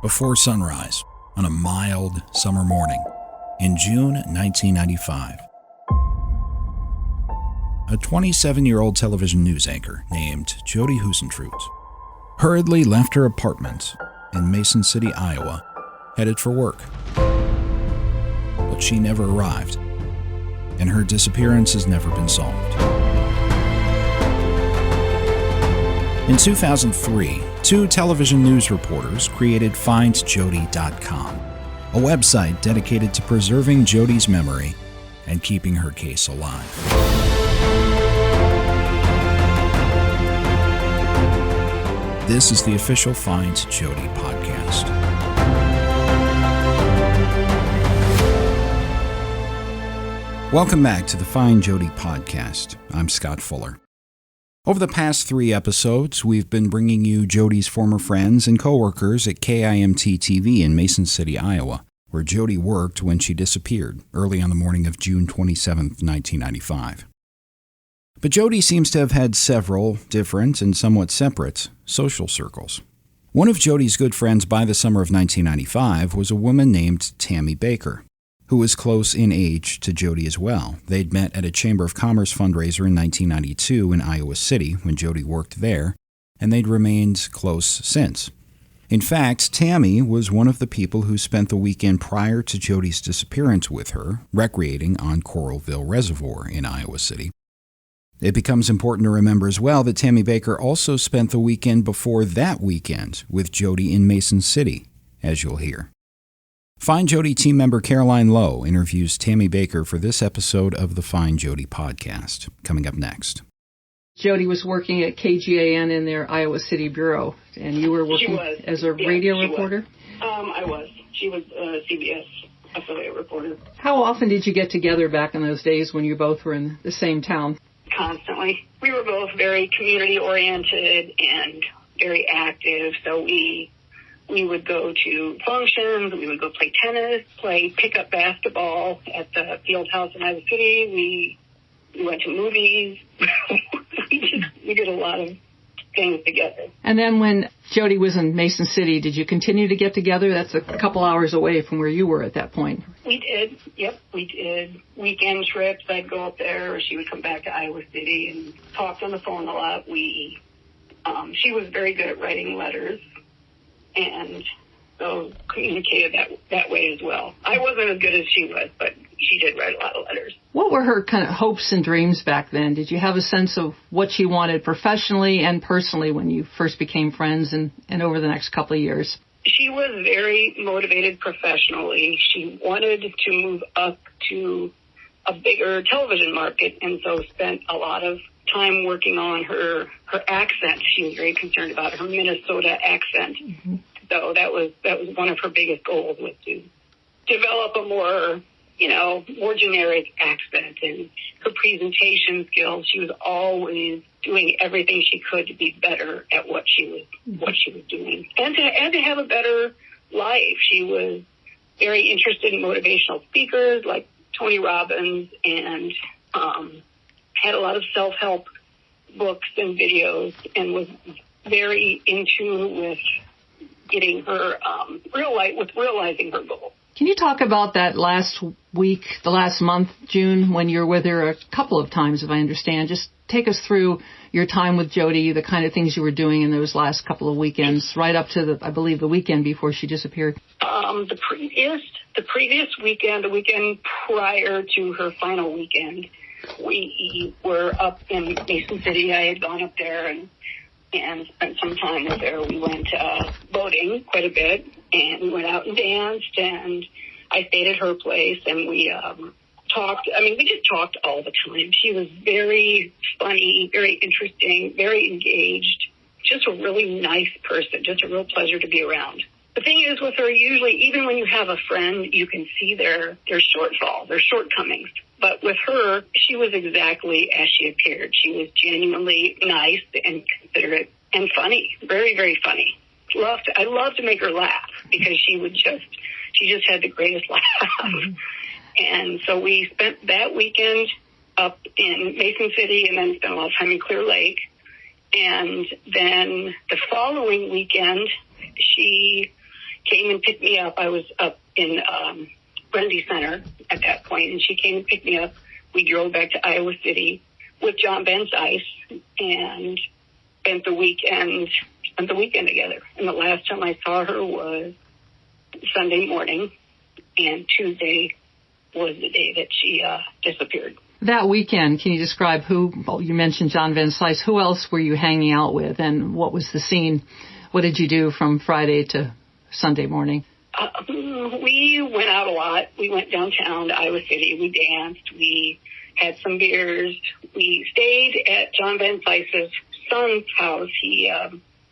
before sunrise on a mild summer morning in June 1995. A 27-year-old television news anchor named Jodi Huisentruit hurriedly left her apartment in Mason City, Iowa, headed for work. But she never arrived, and her disappearance has never been solved. In 2003, two television news reporters created FindJodi.com, a website dedicated to preserving Jodi's memory and keeping her case alive. This is the official Find Jodi podcast. Welcome back to the Find Jodi podcast. I'm Scott Fuller. Over the past 3 episodes, we've been bringing you Jodi's former friends and coworkers at KIMT-TV in Mason City, Iowa, where Jodi worked when she disappeared early on the morning of June 27, 1995. But Jodi seems to have had several different and somewhat separate social circles. One of Jodi's good friends by the summer of 1995 was a woman named Tammy Baker, who was close in age to Jodi as well. They'd met at a Chamber of Commerce fundraiser in 1992 in Iowa City when Jodi worked there, and they'd remained close since. In fact, Tammy was one of the people who spent the weekend prior to Jodi's disappearance with her, recreating on Coralville Reservoir in Iowa City. It becomes important to remember as well that Tammy Baker also spent the weekend before that weekend with Jodi in Mason City, as you'll hear. Find Jodi team member Caroline Lowe interviews Tammy Baker for this episode of the Find Jodi podcast, coming up next. Jodi was working at KGAN in their Iowa City bureau, and you were working as a radio reporter? I was. She was a CBS affiliate reporter. How often did you get together back in those days when you both were in the same town? Constantly. We were both very community-oriented and very active, so we would go to functions, we would go play tennis, play pickup basketball at the field house in Iowa City. We went to movies. we did a lot of things together. And then when Jodi was in Mason City, did you continue to get together? That's a couple hours away from where you were at that point. We did. Yep, we did. Weekend trips. I'd go up there, or she would come back to Iowa City and talked on the phone a lot. She was very good at writing letters, and so communicated that way as well. I wasn't as good as she was, but she did write a lot of letters. What were her kind of hopes and dreams back then? Did you have a sense of what she wanted professionally and personally when you first became friends and over the next couple of years? She was very motivated professionally. She wanted to move up to a bigger television market, and so spent a lot of time working on her accent. She was very concerned about her Minnesota accent. Mm-hmm. So that was one of her biggest goals, was to develop a more generic accent, and her presentation skills. She was always doing everything she could to be better at what she was doing, and to have a better life. She was very interested in motivational speakers like Tony Robbins, and had a lot of self-help books and videos, and was very in tune with getting her realizing her goal. Can you talk about that last week, the last month, June, when you were with her a couple of times, if I understand? Just take us through your time with Jodi, the kind of things you were doing in those last couple of weekends, right up to I believe the weekend before she disappeared. The previous weekend, the weekend prior to her final weekend, we were up in Mason City. I had gone up there and spent some time with her. We went boating quite a bit, and we went out and danced, and I stayed at her place, and we talked. I mean, we just talked all the time. She was very funny, very interesting, very engaged, just a really nice person, just a real pleasure to be around. The thing is with her, usually, even when you have a friend, you can see their shortfalls, their shortcomings. But with her, she was exactly as she appeared. She was genuinely nice and considerate and funny, very, very funny. I loved to make her laugh because she just had the greatest laugh. Mm-hmm. And so we spent that weekend up in Mason City and then spent a lot of time in Clear Lake. And then the following weekend, she came and picked me up. I was up in Grundy Center at that point, and she came and picked me up. We drove back to Iowa City with John Vansice and spent the weekend together. And the last time I saw her was Sunday morning, and Tuesday was the day that she disappeared. That weekend, can you describe who, well, you mentioned John Vansice, who else were you hanging out with, and what was the scene? What did you do from Friday to Sunday morning? We went out a lot. We went downtown to Iowa City. We danced. We had some beers. We stayed at John Vansice's son's house. He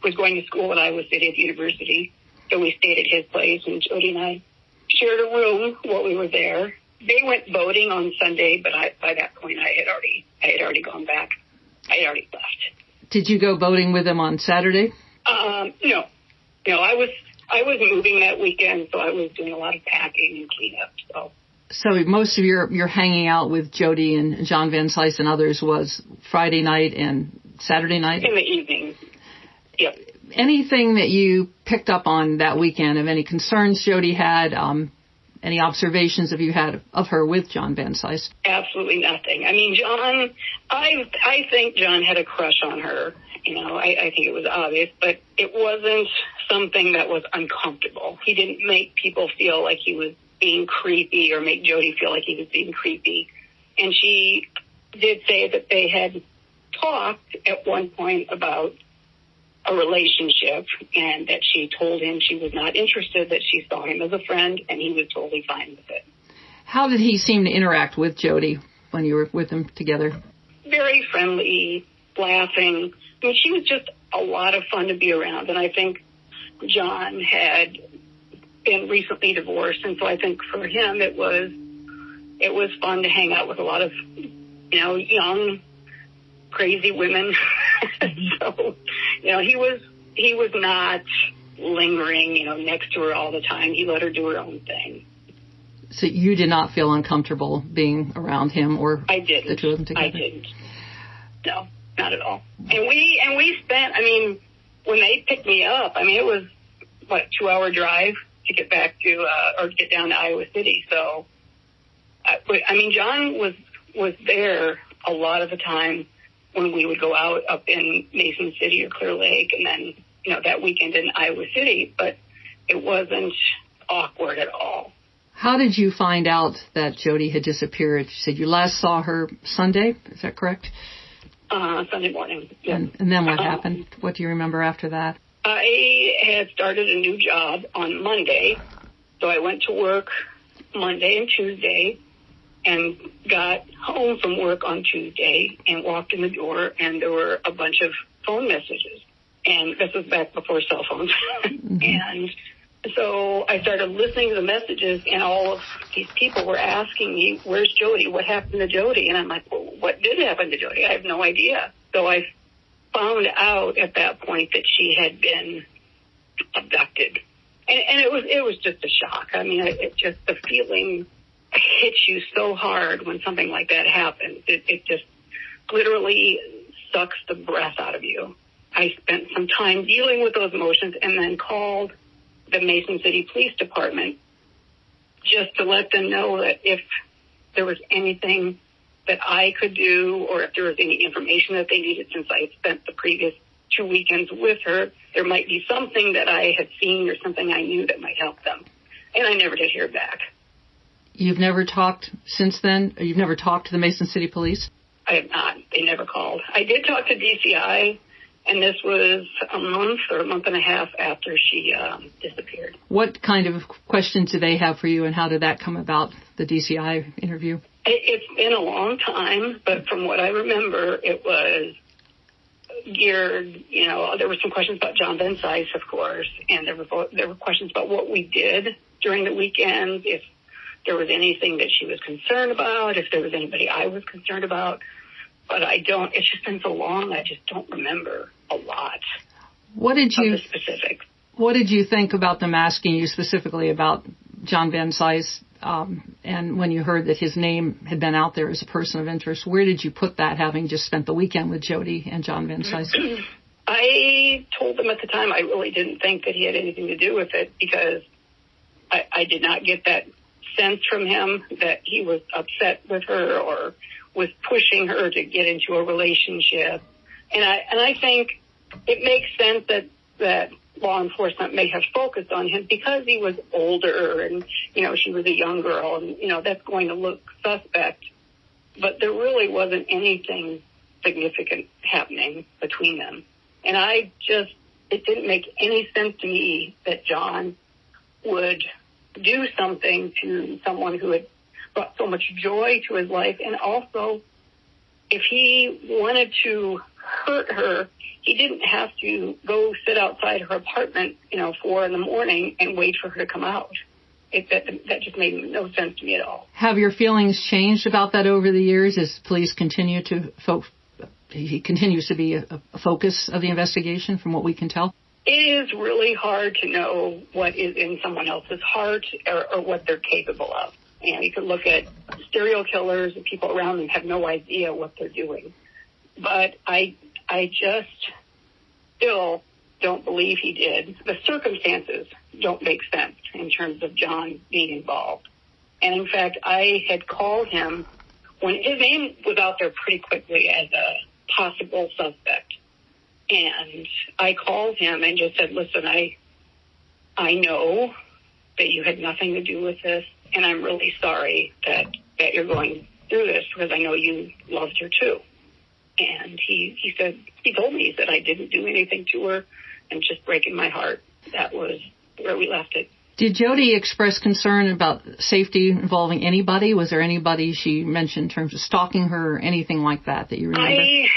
was going to school at Iowa City at the university, so we stayed at his place, and Jodi and I shared a room while we were there. They went boating on Sunday, but by that point I had already gone back. I had already left. Did you go boating with them on Saturday? No. I was moving that weekend, so I was doing a lot of packing and cleanup. So most of your hanging out with Jodi and John Vansice and others was Friday night and Saturday night? In the evening. Yep. Anything that you picked up on that weekend of any concerns Jodi had? Any observations have you had of her with John Vansice? Absolutely nothing. I mean, John, I think John had a crush on her. I think it was obvious, but it wasn't something that was uncomfortable. He didn't make people feel like he was being creepy or make Jodi feel like he was being creepy. And she did say that they had talked at one point about a relationship, and that she told him she was not interested, that she saw him as a friend, and he was totally fine with it. How did he seem to interact with Jodi when you were with them together? Very friendly, laughing. I mean, she was just a lot of fun to be around, and I think John had been recently divorced, and so I think for him it was fun to hang out with a lot of, young, crazy women. So, he was not lingering, next to her all the time. He let her do her own thing. So you did not feel uncomfortable being around him or I didn't. The two of them together? I didn't. No, not at all. And we spent, when they picked me up, it was, a 2-hour drive to get back to, or get down to Iowa City. So, John was there a lot of the time when we would go out up in Mason City or Clear Lake, and then, that weekend in Iowa City, but it wasn't awkward at all. How did you find out that Jodi had disappeared? You said you last saw her Sunday, is that correct? Sunday morning. Yeah. And then what happened? What do you remember after that? I had started a new job on Monday, so I went to work Monday and Tuesday, and got home from work on Tuesday and walked in the door, and there were a bunch of phone messages. And this was back before cell phones. Mm-hmm. And so I started listening to the messages, and all of these people were asking me, where's Jodi? What happened to Jodi? And I'm like, well, what did happen to Jodi? I have no idea. So I found out at that point that she had been abducted. And it was just a shock. It just, the feeling hits you so hard when something like that happens. It just literally sucks the breath out of you. I spent some time dealing with those emotions and then called the Mason City Police Department just to let them know that if there was anything that I could do, or if there was any information that they needed, since I had spent the previous 2 weekends with her, there might be something that I had seen or something I knew that might help them. And I never did hear back. You've never talked since then? You've never talked to the Mason City Police? I have not. They never called. I did talk to DCI, and this was a month or a month and a half after she disappeared. What kind of questions do they have for you, and how did that come about, the DCI interview? It's been a long time, but from what I remember, it was geared, there were some questions about John Vansice, of course, and there were questions about what we did during the weekend, if there was anything that she was concerned about, if there was anybody I was concerned about. But it's just been so long, I just don't remember a lot of the specifics. What did you think about them asking you specifically about John Vansice? And when you heard that his name had been out there as a person of interest, where did you put that, having just spent the weekend with Jodi and John Vansice? I told them at the time I really didn't think that he had anything to do with it, because I did not get that sense from him that he was upset with her or was pushing her to get into a relationship. And I think it makes sense that law enforcement may have focused on him because he was older and, she was a young girl, and, that's going to look suspect. But there really wasn't anything significant happening between them. And it didn't make any sense to me that John would do something to someone who had brought so much joy to his life. And also, if he wanted to hurt her, he didn't have to go sit outside her apartment, 4 a.m. and wait for her to come out. That just made no sense to me at all. Have your feelings changed about that over the years as police continue to he continues to be a focus of the investigation from what we can tell? It is really hard to know what is in someone else's heart or what they're capable of. You can look at serial killers and people around them have no idea what they're doing. But I just still don't believe he did. The circumstances don't make sense in terms of John being involved. And in fact, I had called him when his name was out there pretty quickly as a possible suspect. And I called him and just said, listen, I know that you had nothing to do with this, and I'm really sorry that you're going through this, because I know you loved her too. And he told me, he said, I didn't do anything to her, and just breaking my heart. That was where we left it. Did Jodi express concern about safety involving anybody? Was there anybody she mentioned in terms of stalking her or anything like that you remember? I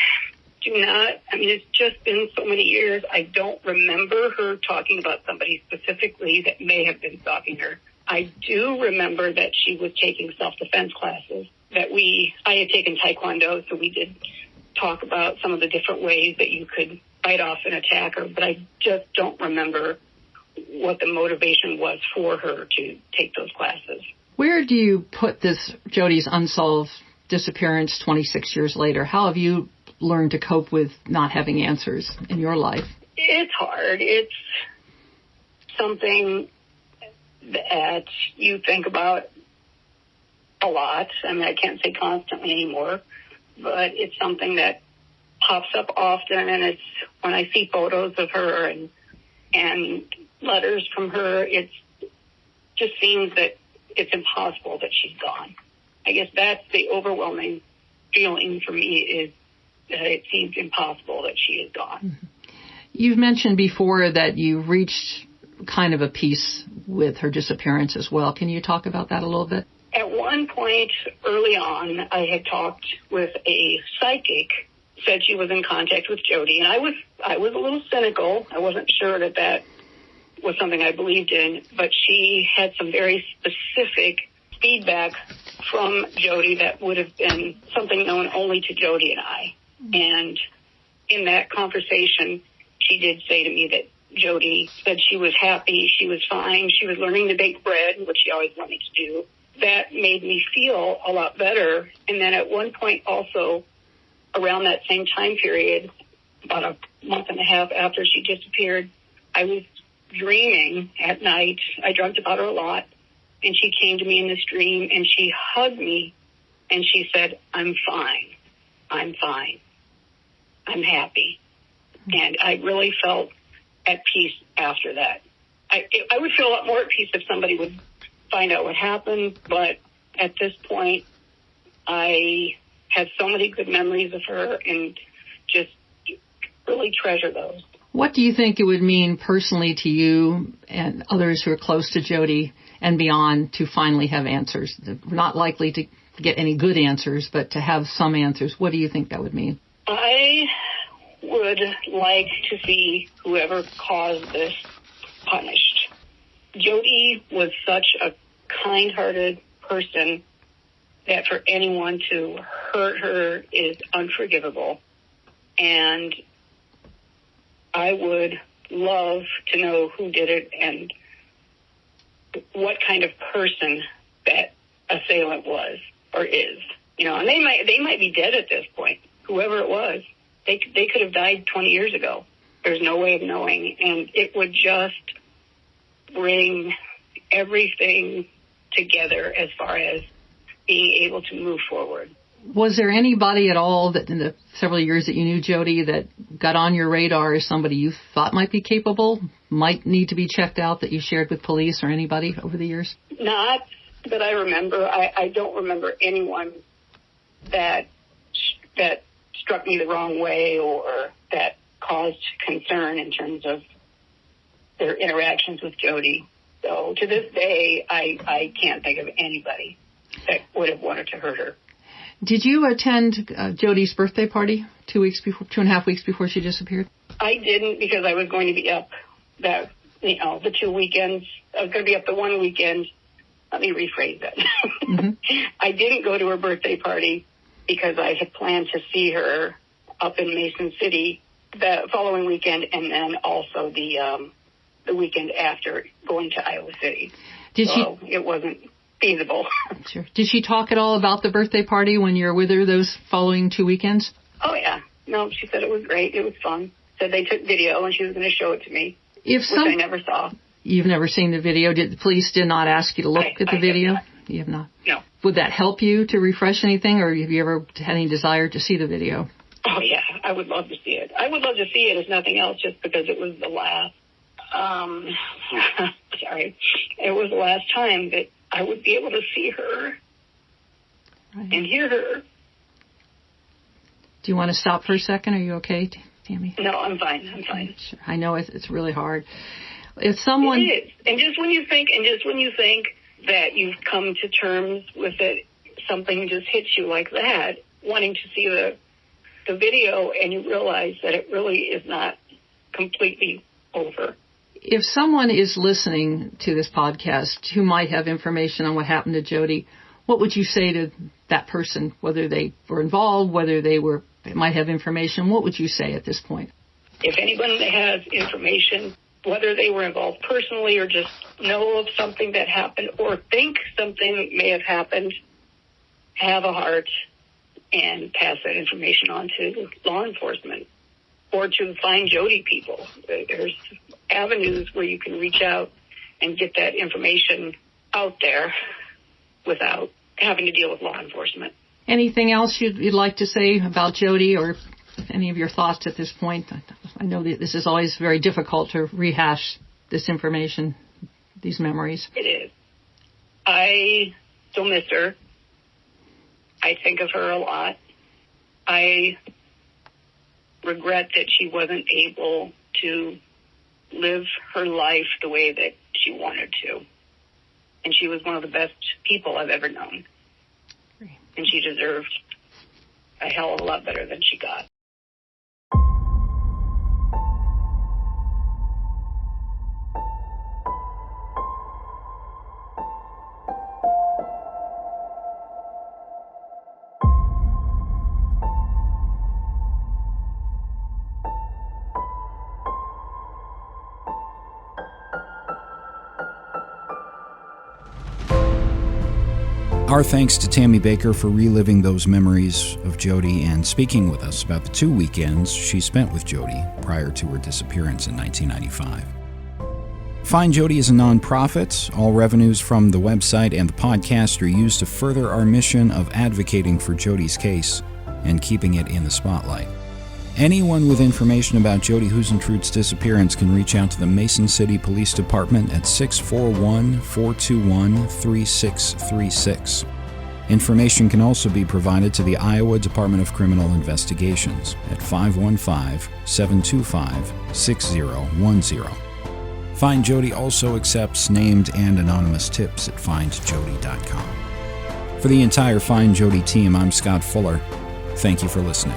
do not. It's just been so many years. I don't remember her talking about somebody specifically that may have been stalking her. I do remember that she was taking self-defense classes. I had taken Taekwondo, so we did talk about some of the different ways that you could fight off an attacker, but I just don't remember what the motivation was for her to take those classes. Where do you put this Jodi's unsolved disappearance 26 years later? How have you learned to cope with not having answers in your life? It's hard. It's something that you think about a lot. I can't say constantly anymore, but it's something that pops up often, and it's when I see photos of her and letters from her, it just seems that it's impossible that she's gone. I guess that's the overwhelming feeling for me, is that it seems impossible that she is gone. Mm-hmm. You've mentioned before that you reached kind of a peace with her disappearance as well. Can you talk about that a little bit? At one point early on, I had talked with a psychic, said she was in contact with Jodi, and I was a little cynical. I wasn't sure that was something I believed in, but she had some very specific feedback from Jodi that would have been something known only to Jodi and I. And in that conversation, she did say to me that Jodi said she was happy, she was fine, she was learning to bake bread, which she always wanted to do. That made me feel a lot better. And then at one point also, around that same time period, about a month and a half after she disappeared, I was dreaming at night. I dreamt about her a lot. And she came to me in this dream, and she hugged me, and she said, I'm fine. I'm fine. I'm happy. And I really felt at peace after that. I would feel a lot more at peace if somebody would find out what happened, but at this point, I have so many good memories of her and just really treasure those. What do you think it would mean personally to you and others who are close to Jodi and beyond to finally have answers? We're not likely to get any good answers, but to have some answers. What do you think that would mean? I would like to see whoever caused this punished. Jodi was such a kind-hearted person that for anyone to hurt her is unforgivable. And I would love to know who did it and what kind of person that assailant was or is. And they might be dead at this point. Whoever it was, they could have died 20 years ago. There's no way of knowing. And it would just bring everything together as far as being able to move forward. Was there anybody at all that in the several years that you knew Jodi that got on your radar as somebody you thought might be capable, might need to be checked out, that you shared with police or anybody over the years? Not that I remember. I don't remember anyone that struck me the wrong way or that caused concern in terms of their interactions with Jodi. So to this day, I can't think of anybody that would have wanted to hurt her. Did you attend Jodi's birthday party 2.5 weeks before she disappeared? I didn't, because I was going to be up the 2 weekends. I was going to be up the one weekend. Let me rephrase that. Mm-hmm. I didn't go to her birthday party because I had planned to see her up in Mason City the following weekend, and then also the weekend after, going to Iowa City. It wasn't feasible. Sure. Did she talk at all about the birthday party when you were with her those following 2 weekends? Oh, yeah. No, she said it was great. It was fun. Said they took video and she was going to show it to me, which I never saw. You've never seen the video? The police did not ask you to look at the video? You have not? No. Would that help you to refresh anything, or have you ever had any desire to see the video? Oh, yeah. I would love to see it. I would love to see it, if nothing else, just because it was the last, it was the last time that I would be able to see her and hear her. Do you want to stop for a second? Are you okay, Tammy? No, I'm fine. Sure. I know it's really hard. If someone... It is. And just when you think that you've come to terms with it, something just hits you like that, wanting to see the video, and you realize that it really is not completely over. If someone is listening to this podcast who might have information on what happened to Jodi, what would you say to that person, whether they were involved, whether they might have information? What would you say at this point? If anyone has information, whether they were involved personally or just know of something that happened or think something may have happened, have a heart and pass that information on to law enforcement or to FindJodi people. There's avenues where you can reach out and get that information out there without having to deal with law enforcement. Anything else you'd like to say about Jodi, or any of your thoughts at this point? I know that this is always very difficult to rehash this information, these memories. It is. I still miss her. I think of her a lot. I regret that she wasn't able to live her life the way that she wanted to. And she was one of the best people I've ever known. And she deserved a hell of a lot better than she got. Our thanks to Tammy Baker for reliving those memories of Jodi and speaking with us about the 2 weekends she spent with Jodi prior to her disappearance in 1995. FindJodi is a nonprofit. All revenues from the website and the podcast are used to further our mission of advocating for Jodi's case and keeping it in the spotlight. Anyone with information about Jodi Huisentruit's disappearance can reach out to the Mason City Police Department at 641-421-3636. Information can also be provided to the Iowa Department of Criminal Investigations at 515-725-6010. FindJodi also accepts named and anonymous tips at FindJodi.com. For the entire FindJodi team, I'm Scott Fuller. Thank you for listening.